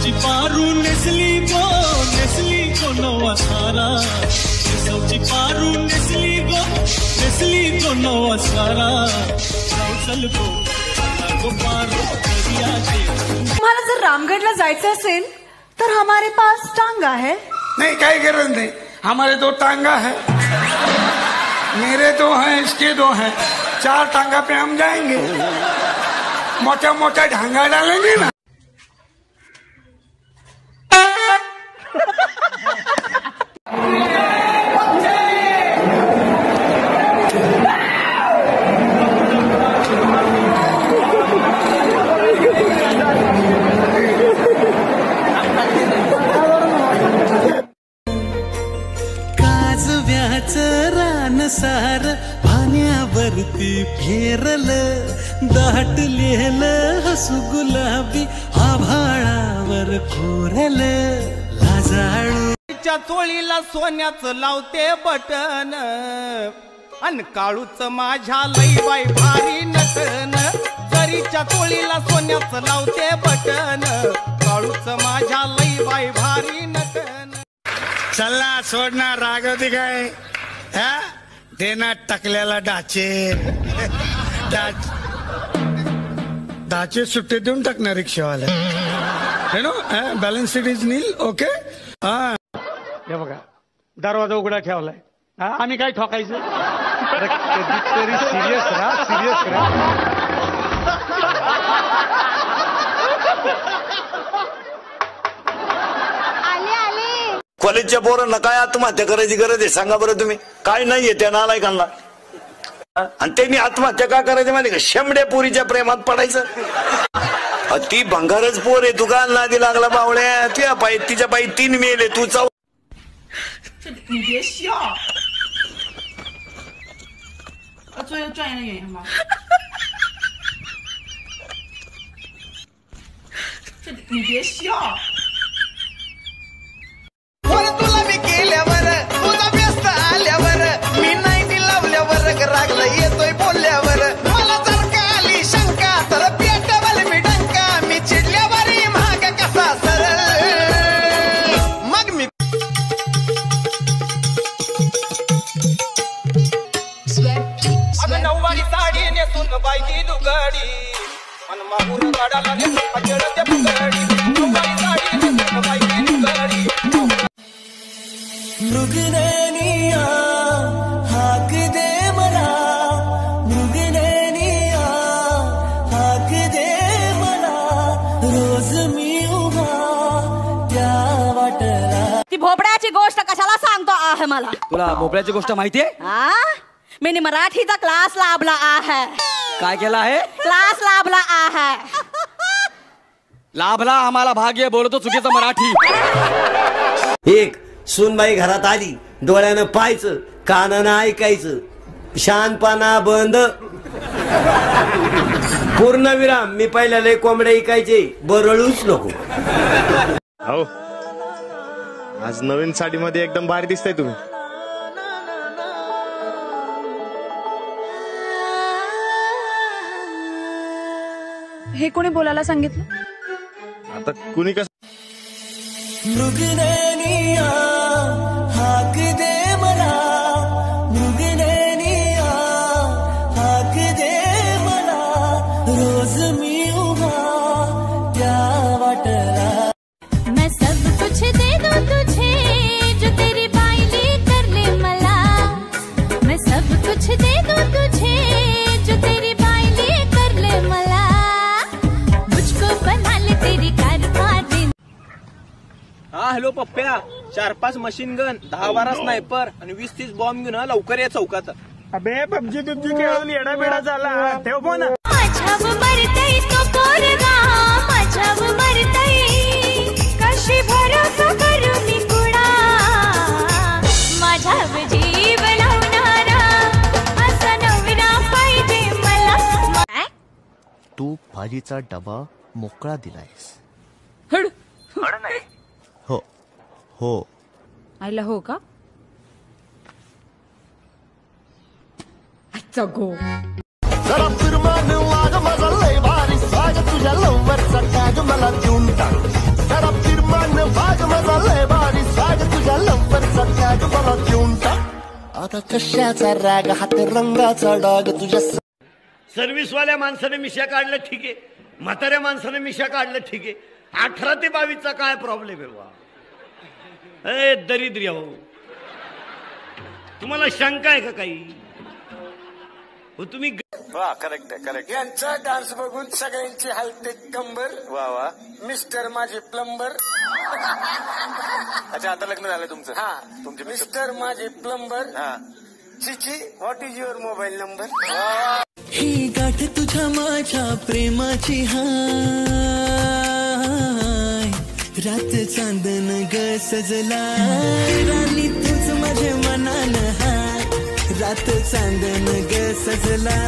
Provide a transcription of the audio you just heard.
सब्जी पारू नेस्ली को नवा सारा सब्जी पारू नेस्ली को नवा सारा चल को पारू तुम्हाला जर रामगढ़ला जायचं असेल तर हमारे पास टांगा है। नहीं काही गरज नहीं, हमारे 2 टांगा है, मेरे 2 हैं, इसके 2 हैं, 4 टांगा पे हम जाएंगे, मोटा मोटा ढांगा डालेंगे ना। सार पाण्यावरती फेरल दाटलेल हसू गुलाबी आभाळावर कोरल लाजाळूच्या चोळीला सोन्याचं लावते बटन अन काळूच माझ्या लई बाई भारी नटन जरीच्या चोळीला सोन्याचं लावते बटन काळूच माझ्या लई बाई भारी नटन। चला सोडणार रागवती काय देना टकल्याला डाचे सुट्टे देऊन टाकणार रिक्षावाले no balance seat is nil okay. हे बघा दरवाजा उघडा ठेवलाय आम्ही काय ठोकायचं कधीतरी सिरियस राहा कॉलेजच्या पोरांना काय आत्महत्या करायची गरज आहे सांगा बरं तुम्ही? काय नाहीये त्या नालायकांना आणि त्यांनी आत्महत्या का करायची माहिती का? शेंबड्या पोरीच्या प्रेमात पडायचं। ती भंगारच पोर आहे, तू का नादी लागला बावळ्या? तिच्या पायी 3 मेले तू चाव तुला मी केल्यावर तुझा व्यस्त आल्यावर मी नाही लावल्यावर रागला येतोय बोलल्यावर मला जर का आली शंका तर पेटवल मी डंका मी चिडल्यावर महाग कसा सरळ मग मी अगं नऊवारी साडी नेसून बायकी दुगाडी मन माहूर गाडाला नेसून पचडते बुगाडी नऊवारी साडी नेसून बायकी दुगाडी मृगनैनिया हाक दे मला मृगनैनिया हाक दे मला रोज मी उभा त्या वाटला। ती भोपळ्याची गोष्ट कशाला सांगतो आहे मला? तुला भोपळ्याची गोष्ट माहितीये? मी मराठीचा क्लास लाभला आहे। काय केला आहे? क्लास लाभला आहे। लाभला आम्हाला भाग्य बोलतो चुकीचं मराठी। एक सूनबाई घरात आली, डोळ्यानं पाहायचं, कानानं ऐकायचं, शानपणा बंद, पूर्णविराम। मी पहिल्या लय कोंबड्या ऐकायचे, बरळूच नको। हो आज नवीन साडीमध्ये एकदम भारी दिसताय तुम्ही। हे कोणी बोलायला सांगितलं? आता कुणी कसं मृगनैनिया हाक दे मला मृगनैनिया हाक दे मला रोज मी उभा त्या वाटला। मैं सब कुछ दे दूं तुझे जो तेरी बाइली कर ले मला मैं सब कुछ दे दूं तुझे जो तेरी बाइली कर ले मला मुझको बना ले तेरी कार दिन। हा हॅलो पप्प्या, 4-5 मशीन गन, 10-12 स्नायपर आणि 20-30 बॉम्ब घेऊन लवकर या चौकात। अबे पबजी खेळून येडा बेडा झाला, ठेव फोन। माझ्यावर मरतय तो पोरगा माझ्यावर मरतय कशी भरोसा करू मी कुणा माझ्यावर जीव लावणारा असा नवरा पाहिजे मला। तू भाजीचा डबा मोकळा दिलायस। हड नाही हो हो आईला हो का? अच्छा गो जरा फिरमान वाग माझा लय भारी साग तुझ्या लवरचा काग मला देऊन टाक जरा आता कशाचा राग हात रंगाचा डाग तुझ्या सर्व्हिसवाल्या माणसाने मिशा काढलं ठीक आहे, म्हाताऱ्या माणसाने मिशा काढलं ठीक आहे, 18 ते 22चा काय प्रॉब्लेम आहे बा? ए दरिद्री हो, तुम्हाला शंका आहे का काही? हो तुम्ही करेक्ट आहे करेक्ट. यांचा डान्स बघून सगळ्यांची हलते कंबर. वा वा. मिस्टर माझे प्लंबर. अच्छा आता लग्न झालं तुमचं? हा. तुमचे मिस्टर माझे प्लंबर. हा. चिची what is your mobile number? ही गाठ तुझ्या माझ्या प्रेमाची हाय, रात चांदन ग सजला राणी तुझ माझ्या मनान हाय, रात चांदन ग सजला.